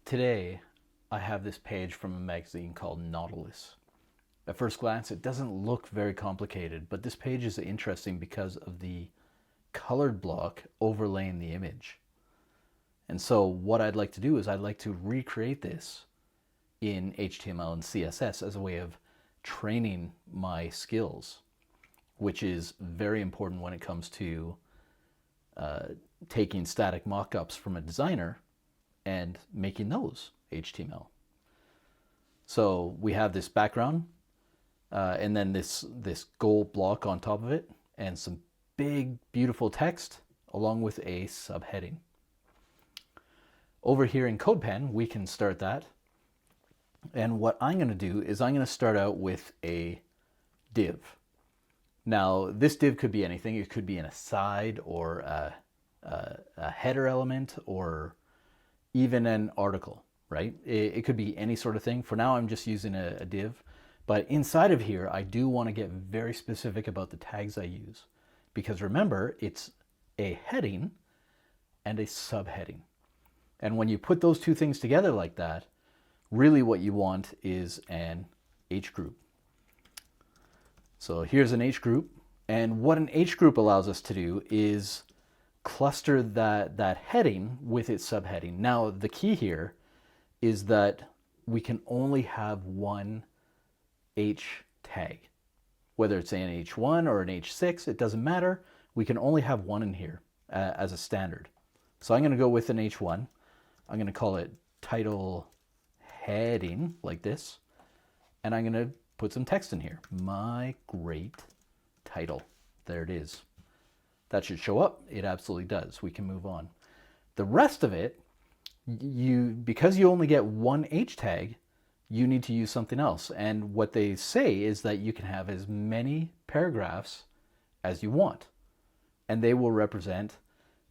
Today, I have this page from a magazine called Nautilus. At first glance, it doesn't look very complicated, but this page is interesting because of the colored block overlaying the image. And so what I'd like to do is I'd like to recreate this in HTML and CSS as a way of training my skills, which is very important when it comes to taking static mock-ups from a designer and making those HTML. So we have this background and then this gold block on top of it and some big beautiful text along with a subheading. Over here in CodePen, we can start that. And what I'm going to do is I'm going to start out with a div. Now, this div could be anything. It could be an aside or a header element or even an article, right? It could be any sort of thing. For now, I'm just using a div. But inside of here, I do want to get very specific about the tags I use. Because remember, it's a heading and a subheading. And when you put those two things together like that, really what you want is an H group. So here's an H group. And what an H group allows us to do is cluster that heading with its subheading. Now, the key here is that we can only have one H tag. Whether it's an H1 or an H6, it doesn't matter. We can only have one in here as a standard. So I'm going to go with an H1. I'm going to call it title heading like this. And I'm going to put some text in here. My great title. There it is. That should show up. It absolutely does. We can move on. The rest of it, because you only get one H tag, you need to use something else. And what they say is that you can have as many paragraphs as you want. And they will represent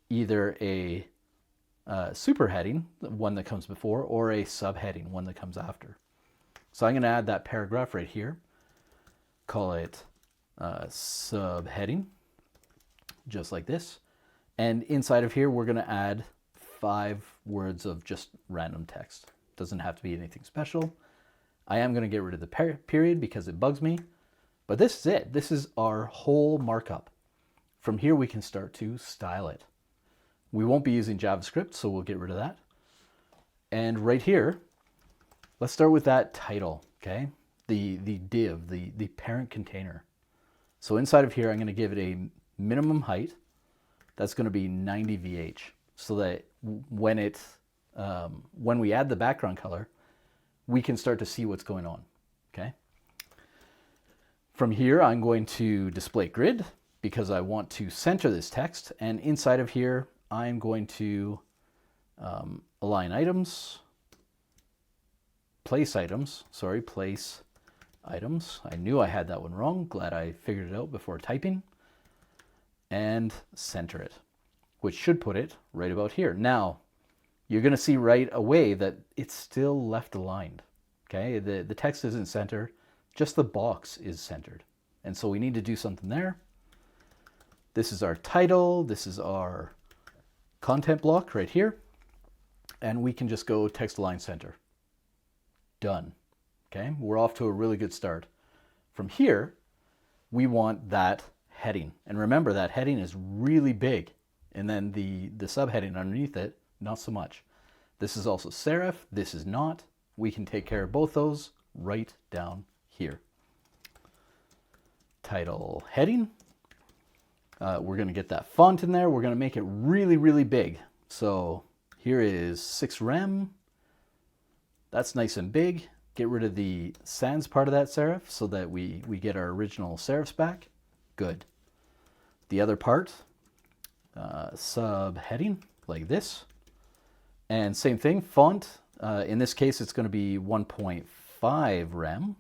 either a superheading, one that comes before, or a subheading, one that comes after. So I'm going to add that paragraph right here. Call it subheading, just like this. And inside of here, we're going to add 5 words of just random text. Doesn't have to be anything special. I am going to get rid of the period because it bugs me. But this is it. This is our whole markup. From here, we can start to style it. We won't be using JavaScript, so we'll get rid of that. And right here, let's start with that title, okay? The div, the parent container. So inside of here, I'm going to give it a minimum height. That's going to be 90 VH, so that when we add the background color, we can start to see what's going on, okay? From here, I'm going to display grid because I want to center this text. And inside of here, I'm going to align items, place items. I knew I had that one wrong. Glad I figured it out before typing. And center it, which should put it right about here. Now, you're going to see right away that it's still left aligned. Okay, the text isn't centered, just the box is centered. And so we need to do something there. This is our title, this is our content block right here. And we can just go text align center. Done. Okay, we're off to a really good start. From here, we want that heading. And remember, that heading is really big. And then the subheading underneath it, not so much. This is also serif, this is not. We can take care of both those right down here. Title heading. We're going to get that font in there. We're going to make it really, really big. So here is 6 rem. That's nice and big. Get rid of the sans part of that serif so that we get our original serifs back. Good. The other part, subheading like this. And same thing, font. In this case, it's going to be 1.5 rem.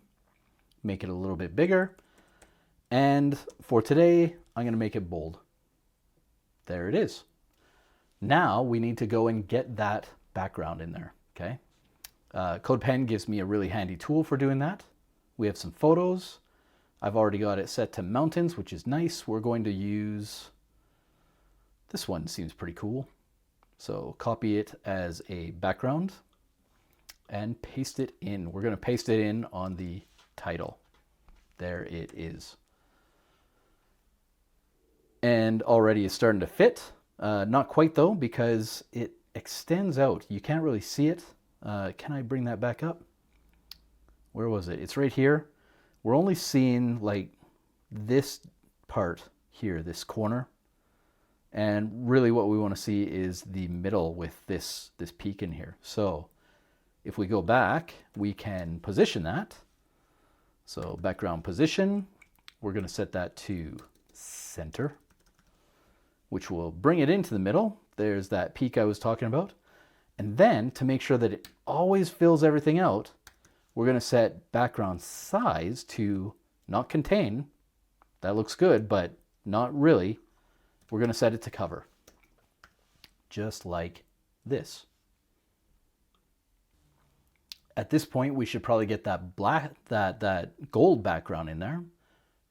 Make it a little bit bigger. And for today, I'm going to make it bold. There it is. Now we need to go and get that background in there, okay? CodePen gives me a really handy tool for doing that. We have some photos. I've already got it set to mountains, which is nice. We're going to use, this one seems pretty cool. So copy it as a background. and paste it in. We're going to paste it in on the title. There it is. And already it's starting to fit. Not quite though, because it extends out. You can't really see it. Can I bring that back up? Where was it? It's right here. We're only seeing like this part here, this corner. And really what we want to see is the middle with this peak in here. So if we go back, we can position that. So background position, we're going to set that to center, which will bring it into the middle. There's that peak I was talking about. And then to make sure that it always fills everything out, we're going to set background size to not contain. That looks good, but not really. We're going to set it to cover, just like this. At this point, we should probably get that black, that gold background in there.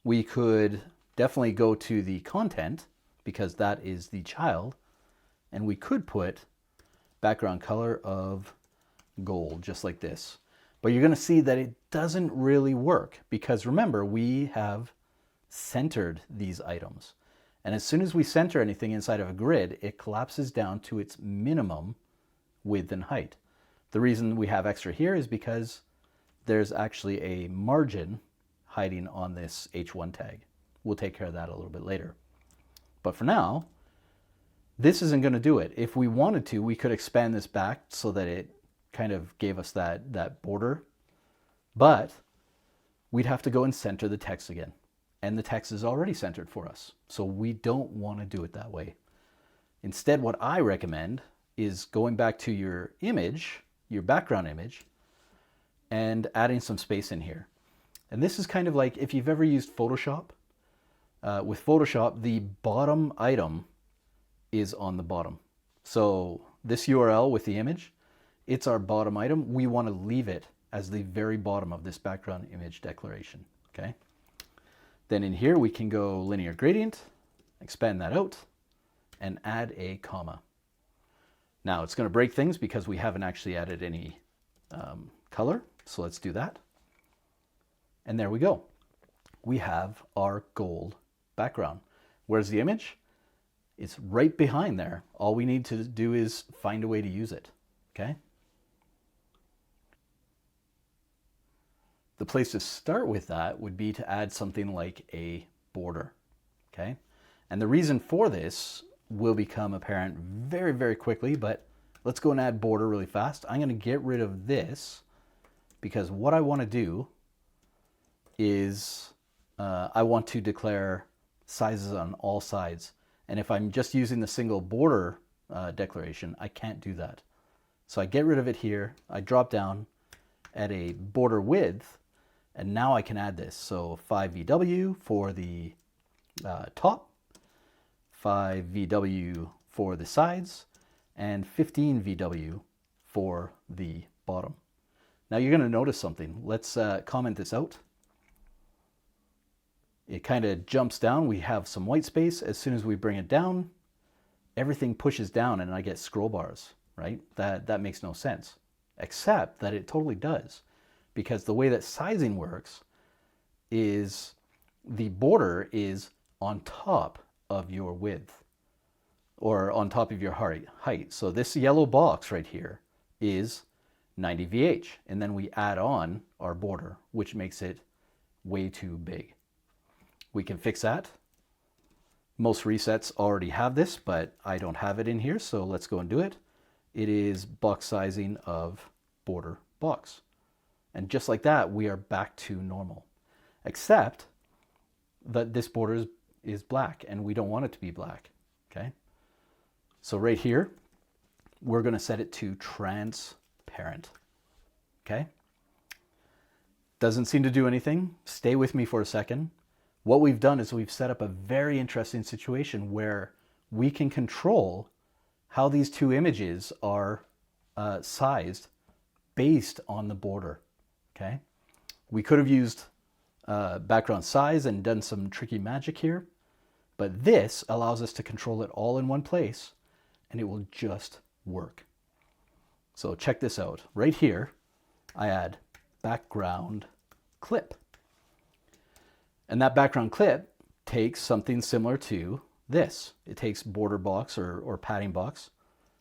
We could definitely go to the content because that is the child, and we could put background color of gold, just like this. But you're going to see that it doesn't really work because remember, we have centered these items. And as soon as we center anything inside of a grid, it collapses down to its minimum width and height. The reason we have extra here is because there's actually a margin hiding on this H1 tag. We'll take care of that a little bit later. But for now, this isn't going to do it. If we wanted to, we could expand this back so that it kind of gave us that border. But we'd have to go and center the text again. And the text is already centered for us. So we don't want to do it that way. Instead, what I recommend is going back to your image, your background image, and adding some space in here. And this is kind of like if you've ever used Photoshop. With Photoshop, the bottom item is on the bottom. So this URL with the image, it's our bottom item. We want to leave it as the very bottom of this background image declaration, okay? Then in here, we can go linear gradient, expand that out, and add a comma. Now it's going to break things because we haven't actually added any color. So let's do that. And there we go. We have our gold background. Where's the image? It's right behind there. All we need to do is find a way to use it, okay? The place to start with that would be to add something like a border, okay? And the reason for this will become apparent very, very quickly, but let's go and add border really fast. I'm going to get rid of this because what I want to do is I want to declare sizes on all sides. And if I'm just using the single border declaration, I can't do that. So I get rid of it here. I drop down at a border width, and now I can add this. So 5 VW for the top, 5 VW for the sides, and 15 VW for the bottom. Now you're going to notice something. Let's comment this out. It kind of jumps down. We have some white space. As soon as we bring it down, everything pushes down and I get scroll bars, right? That makes no sense, except that it totally does. Because the way that sizing works is the border is on top of your width or on top of your height. So this yellow box right here is 90 VH. And then we add on our border, which makes it way too big. We can fix that. Most resets already have this, but I don't have it in here. So let's go and do it. It is box sizing of border box. And just like that, we are back to normal, except that this border is black and we don't want it to be black, okay? So right here, we're gonna set it to transparent, okay? Doesn't seem to do anything. Stay with me for a second. What we've done is we've set up a very interesting situation where we can control how these two images are sized based on the border. Okay, we could have used background size and done some tricky magic here, but this allows us to control it all in one place and it will just work. So check this out. Right here, I add background clip. And that background clip takes something similar to this. It takes border box or padding box.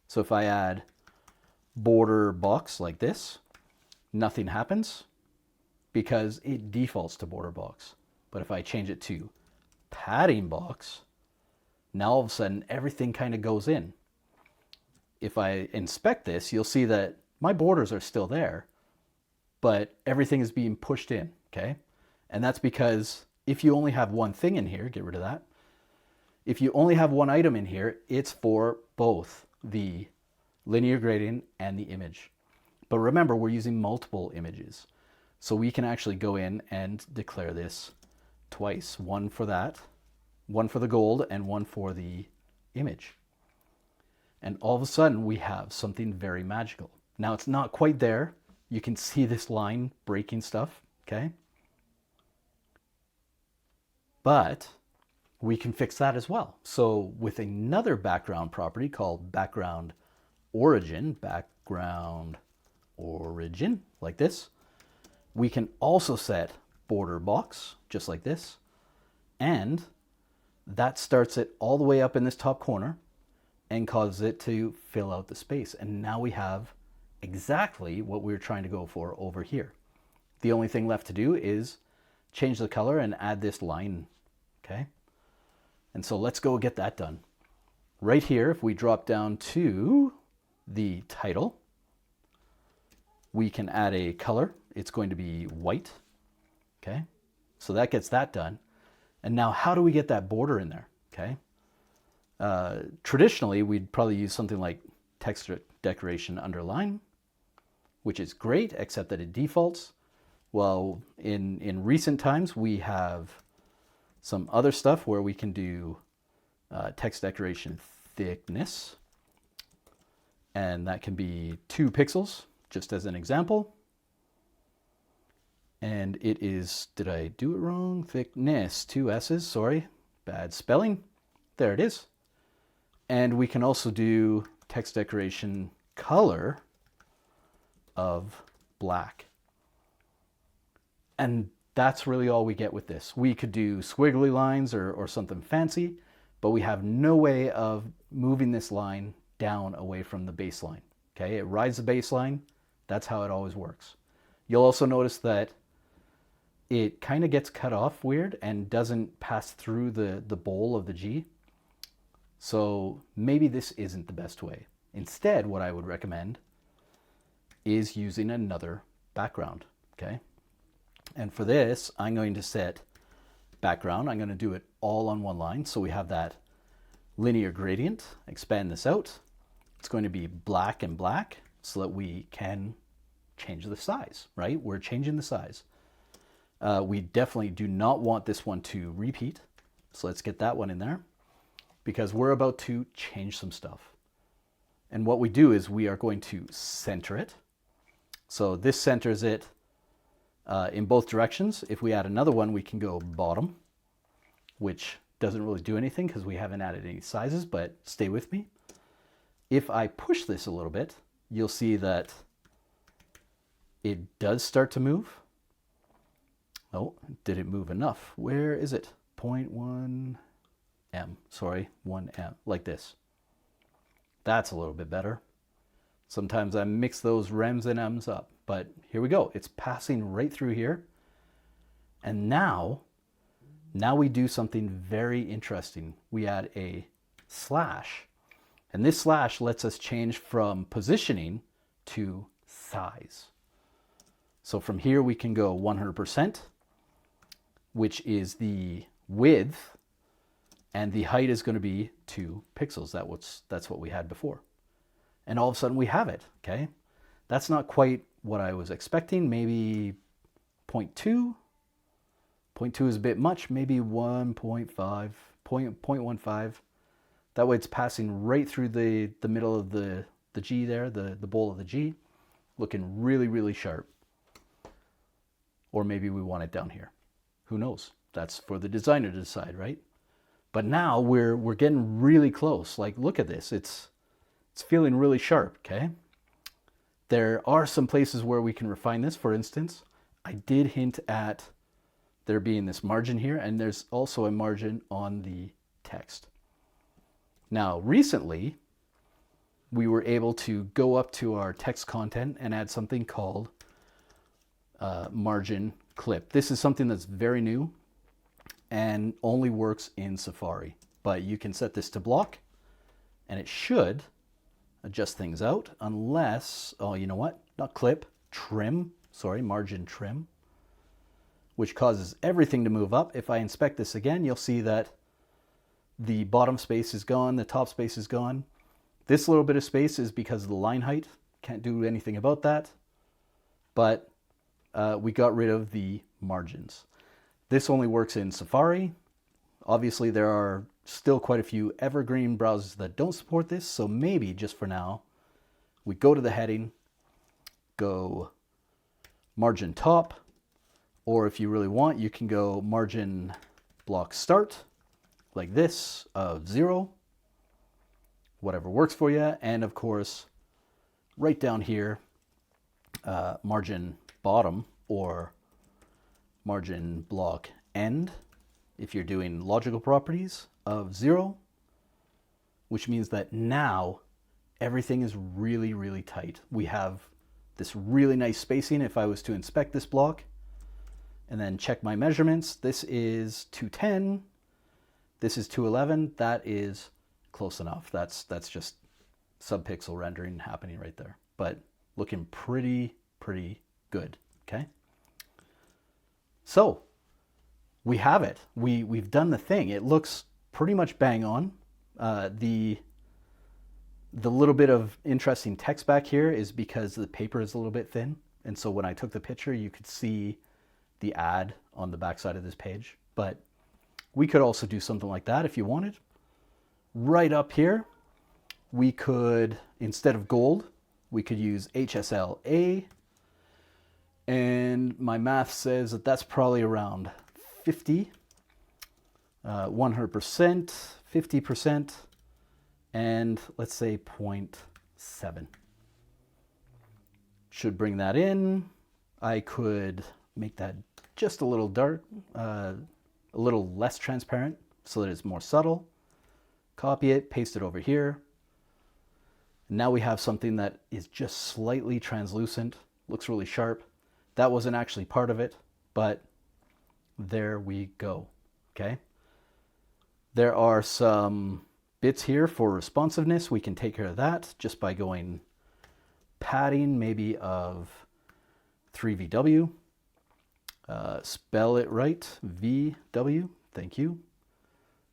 So if I add border box like this, nothing happens because it defaults to border box. But if I change it to padding box, now all of a sudden everything kind of goes in. If I inspect this, you'll see that my borders are still there, but everything is being pushed in, okay? And that's because if you only have one thing in here, get rid of that. If you only have one item in here, it's for both the linear gradient and the image. But remember, we're using multiple images. So we can actually go in and declare this twice. One for that, one for the gold, and one for the image. And all of a sudden, we have something very magical. Now, it's not quite there. You can see this line breaking stuff, okay? But we can fix that as well. So with another background property called background origin, like this, we can also set border box, just like this. And that starts it all the way up in this top corner and causes it to fill out the space. And now we have exactly what we were trying to go for over here. The only thing left to do is change the color and add this line, okay? And so let's go get that done. Right here, if we drop down to the title, we can add a color. It's going to be white, okay? So that gets that done. And now how do we get that border in there, okay? Traditionally, we'd probably use something like text decoration underline, which is great, except that it defaults. Well, in recent times, we have some other stuff where we can do text decoration thickness, and that can be 2 pixels, just as an example. And it is, did I do it wrong? Thickness, 2 S's, sorry, bad spelling. There it is. And we can also do text decoration color of black. And that's really all we get with this. We could do squiggly lines or something fancy, but we have no way of moving this line down away from the baseline. Okay, it rides the baseline. That's how it always works. You'll also notice that it kind of gets cut off weird and doesn't pass through the bowl of the G. So maybe this isn't the best way. Instead, what I would recommend is using another background, okay? And for this, I'm going to set background. I'm going to do it all on one line. So we have that linear gradient. Expand this out. It's going to be black and black so that we can change the size, right? We're changing the size. We definitely do not want this one to repeat. So let's get that one in there because we're about to change some stuff. And what we do is we are going to center it. So this centers it in both directions. If we add another one, we can go bottom, which doesn't really do anything because we haven't added any sizes, but stay with me. If I push this a little bit, you'll see that it does start to move. Oh, did it move enough? Where is it? 0.1 M, sorry, 1 M, like this. That's a little bit better. Sometimes I mix those rems and M's up, but here we go. It's passing right through here. And now we do something very interesting. We add a slash, and this slash lets us change from positioning to size. So from here we can go 100%, which is the width, and the height is going to be 2 pixels. That's what we had before. And all of a sudden we have it, okay? That's not quite what I was expecting. Maybe 0.2. 0.2 is a bit much. Maybe 1.5, 0.15. That way it's passing right through the middle of the G there, the bowl of the G, looking really, really sharp. Or maybe we want it down here. Who knows? That's for the designer to decide, right? But now we're getting really close. Like, look at this. It's feeling really sharp, okay? There are some places where we can refine this. For instance, I did hint at there being this margin here, and there's also a margin on the text. Now, recently, we were able to go up to our text content and add something called margin clip. This is something that's very new and only works in Safari, but you can set this to block and it should adjust things out unless, oh, you know what? Not clip, trim, sorry, margin trim, which causes everything to move up. If I inspect this again, you'll see that the bottom space is gone, the top space is gone. This little bit of space is because of the line height. Can't do anything about that, but we got rid of the margins. This only works in Safari. Obviously, there are still quite a few evergreen browsers that don't support this, so maybe just for now, we go to the heading, go margin top, or if you really want, you can go margin block start, like this, of 0, whatever works for you, and of course, right down here, margin bottom or margin block end, if you're doing logical properties, of 0, which means that now everything is really, really tight. We have this really nice spacing. If I was to inspect this block and then check my measurements, this is 210, this is 211, that is close enough. That's just subpixel rendering happening right there, but looking pretty good, okay? So we have it. We've done the thing. It looks pretty much bang on. The little bit of interesting text back here is because the paper is a little bit thin. And so when I took the picture, you could see the ad on the backside of this page. But we could also do something like that if you wanted. Right up here, we could, instead of gold, we could use HSLA. And my math says that that's probably around 50, 100%, 50%, and let's say 0.7. Should bring that in. I could make that just a little dark, a little less transparent so that it's more subtle. Copy it, paste it over here. Now we have something that is just slightly translucent, looks really sharp. That wasn't actually part of it, but there we go, okay? There are some bits here for responsiveness. We can take care of that just by going padding maybe of 3VW. Spell it right, VW, thank you.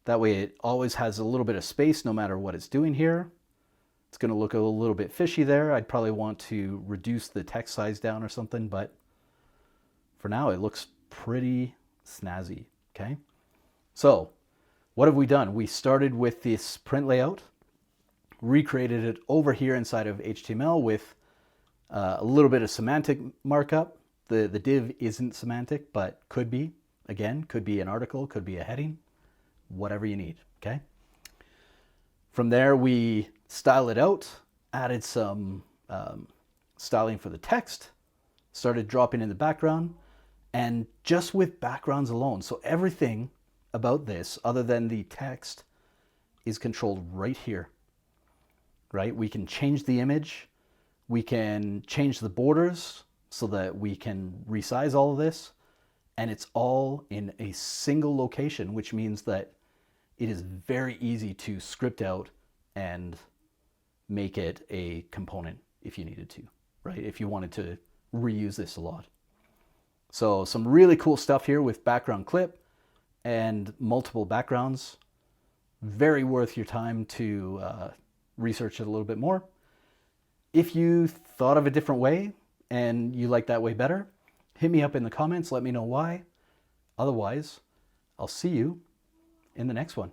That way it always has a little bit of space no matter what it's doing here. It's going to look a little bit fishy there. I'd probably want to reduce the text size down or something, but for now it looks pretty snazzy, okay? So what have we done? We started with this print layout, recreated it over here inside of HTML with a little bit of semantic markup. The div isn't semantic, but could be. Again, could be an article, could be a heading, whatever you need, okay? From there, we style it out, added some styling for the text, started dropping in the background, and just with backgrounds alone, so everything about this, other than the text, is controlled right here, right? We can change the image, we can change the borders so that we can resize all of this, and it's all in a single location, which means that it is very easy to script out and make it a component if you needed to, right? If you wanted to reuse this a lot. So some really cool stuff here with background clip and multiple backgrounds. Very worth your time to research it a little bit more. If you thought of a different way and you like that way better, hit me up in the comments, let me know why. Otherwise, I'll see you in the next one.